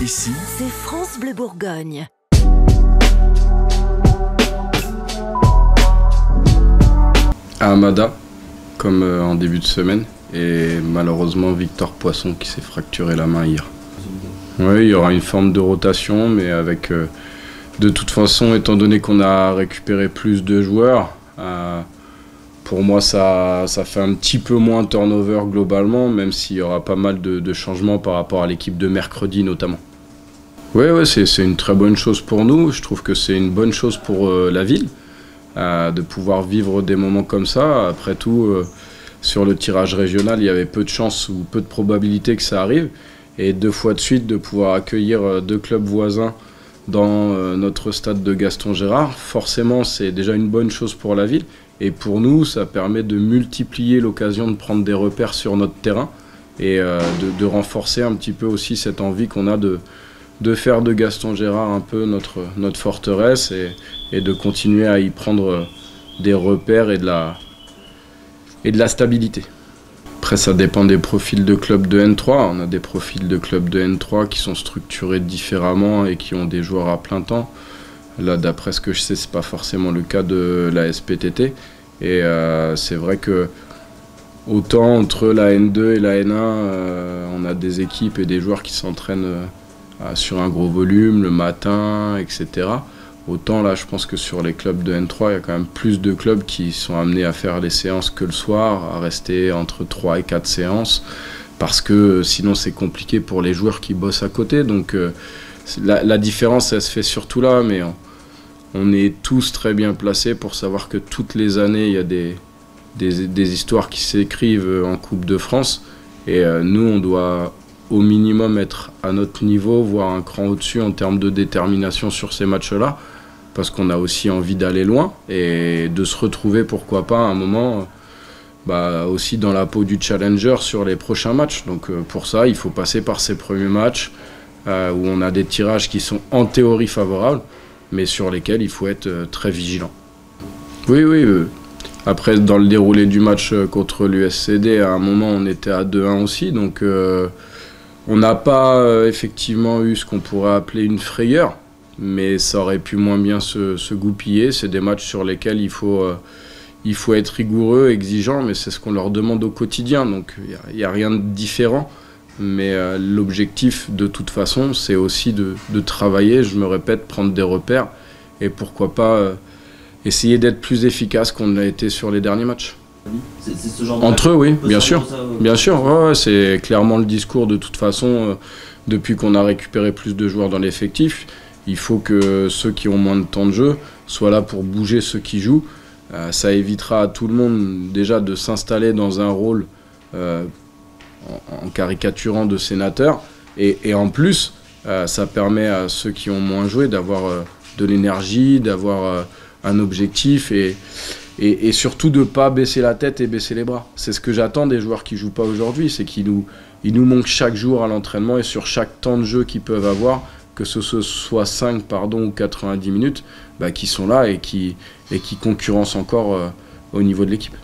Ici, c'est France Bleu Bourgogne. À Amada, comme en début de semaine, et malheureusement Victor Poisson qui s'est fracturé la main hier. Oui, il y aura une forme de rotation, mais avec de toute façon, étant donné qu'on a récupéré plus de joueurs, pour moi ça fait un petit peu moins turnover globalement, même s'il y aura pas mal de changements par rapport à l'équipe de mercredi notamment. Oui, c'est une très bonne chose pour nous, je trouve que c'est une bonne chose pour la ville. De pouvoir vivre des moments comme ça. Après tout, sur le tirage régional, il y avait peu de chances ou peu de probabilités que ça arrive. Et 2 fois de suite, de pouvoir accueillir 2 clubs voisins dans notre stade de Gaston Gérard, forcément, c'est déjà une bonne chose pour la ville. Et pour nous, ça permet de multiplier l'occasion de prendre des repères sur notre terrain et de renforcer un petit peu aussi cette envie qu'on a de faire de Gaston Gérard un peu notre forteresse et de continuer à y prendre des repères et de la stabilité. Après, ça dépend des profils de clubs de N3. On a des profils de clubs de N3 qui sont structurés différemment et qui ont des joueurs à plein temps. Là, d'après ce que je sais, c'est pas forcément le cas de la SPTT. Et c'est vrai que autant entre la N2 et la N1, on a des équipes et des joueurs qui s'entraînent sur un gros volume, le matin, etc. Autant là, je pense que sur les clubs de N3, il y a quand même plus de clubs qui sont amenés à faire les séances que le soir, à rester entre 3 et 4 séances, parce que sinon c'est compliqué pour les joueurs qui bossent à côté. Donc la différence, elle se fait surtout là, mais on est tous très bien placés pour savoir que toutes les années, il y a des histoires qui s'écrivent en Coupe de France, et nous, on doit au minimum être à notre niveau, voire un cran au-dessus en termes de détermination sur ces matchs-là, parce qu'on a aussi envie d'aller loin et de se retrouver, pourquoi pas, à un moment, aussi dans la peau du challenger sur les prochains matchs. Donc pour ça, il faut passer par ces premiers matchs où on a des tirages qui sont en théorie favorables, mais sur lesquels il faut être très vigilant. Oui. Après, dans le déroulé du match contre l'USCD, à un moment, on était à 2-1 aussi, donc on n'a pas effectivement eu ce qu'on pourrait appeler une frayeur, mais ça aurait pu moins bien se goupiller. C'est des matchs sur lesquels il faut être rigoureux, exigeant, mais c'est ce qu'on leur demande au quotidien, donc il n'y a rien de différent. Mais l'objectif, de toute façon, c'est aussi de travailler, je me répète, prendre des repères, et pourquoi pas essayer d'être plus efficace qu'on l'a été sur les derniers matchs. C'est ce genre entre eux, oui, bien sûr. Bien sûr, ouais, c'est clairement le discours de toute façon. Depuis qu'on a récupéré plus de joueurs dans l'effectif, il faut que ceux qui ont moins de temps de jeu soient là pour bouger ceux qui jouent. Ça évitera à tout le monde déjà de s'installer dans un rôle en caricaturant de sénateur. Et en plus, ça permet à ceux qui ont moins joué d'avoir de l'énergie, d'avoir un objectif et surtout de ne pas baisser la tête et baisser les bras. C'est ce que j'attends des joueurs qui ne jouent pas aujourd'hui, c'est qu'ils nous manquent chaque jour à l'entraînement et sur chaque temps de jeu qu'ils peuvent avoir, que ce soit 5 ou 90 minutes, qui sont là et qui concurrencent encore au niveau de l'équipe.